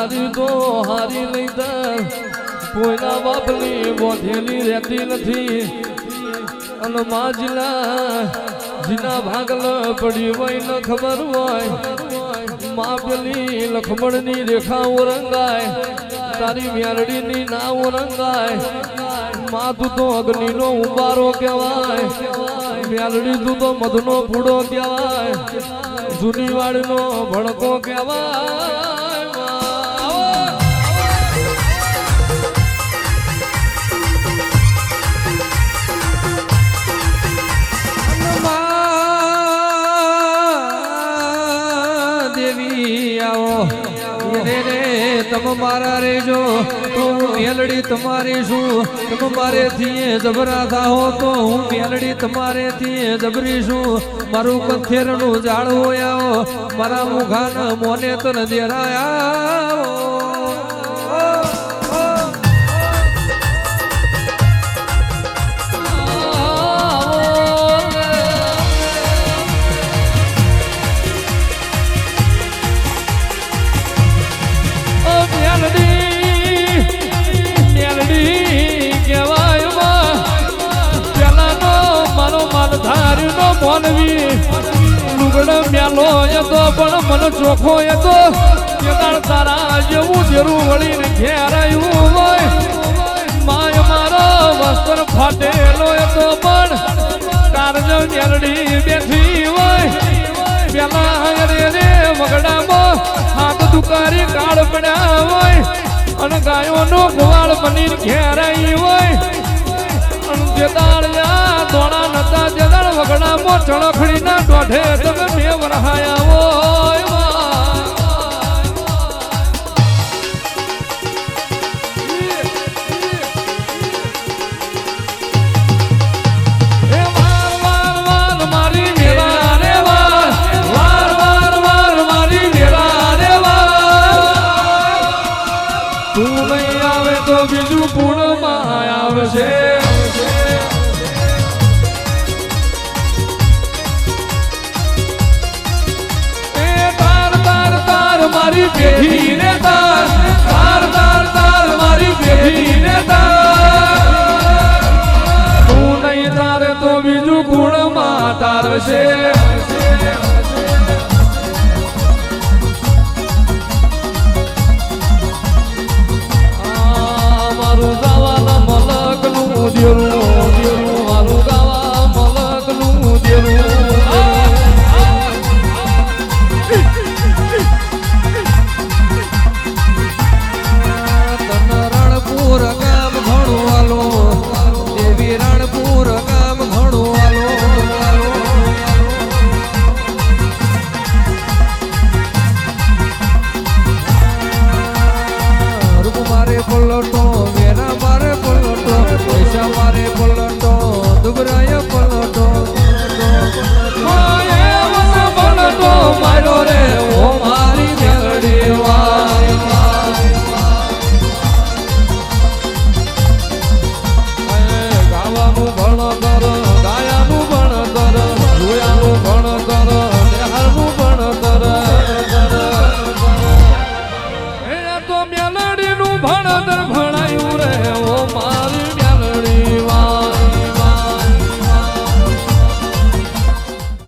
હારી તો હારી લઈ દર કોઈના બાપની બોધેલી રહેતી નથી અને માજલા જીના ભાગલ પડી હોય ન ખબર હોય માં પેલી લખમણની રેખા ઓરંગાય તારી મેરડીની ના ઓરંગાય માં તું તો અગ્નિનો ઉંબારો કહેવાય મેરડી તું તો મધનો પૂડો કહેવાય જૂની વાડીનો ભડકો કહેવાય તમ મારા રેજો તો હું મેલડી તમારી છું તમ મારેથી જબરા થાઓ તો હું મેલડી તમારેથી જબરી છું મારું કંથેરનું ઝાડવું આવો મારા મુખાના મોને તન દેરાયા લુગડો મેલો એ તો પણ મન ચોખ્ખો એ તો તારા જેવું જેરું વળીને ઘેર આવ્યું હોય માય મારો વસ્ત્ર ફાટેલો એ તો પણ કારજો મેલડી બેઠી હોય પેલા રે વગડામાં હાથ દુકારી કાળ પડ્યા હોય અને ગાયોનો ગોવાળ બની ઘેર આવી હોય દોણા નતા જદાળ વગડામાં ચણખડીના દોઢે તમે મેં વરહાયા હોય મારી મેળા રે વાર મારી મેળા રે તું નહીં આવે તો બીજું પૂર્ણમાં આવશે મારી પેઢી ને તાર મારી પેઢી ને તાર તું નહીં તારે તો બીજું ગુણ માં તારશે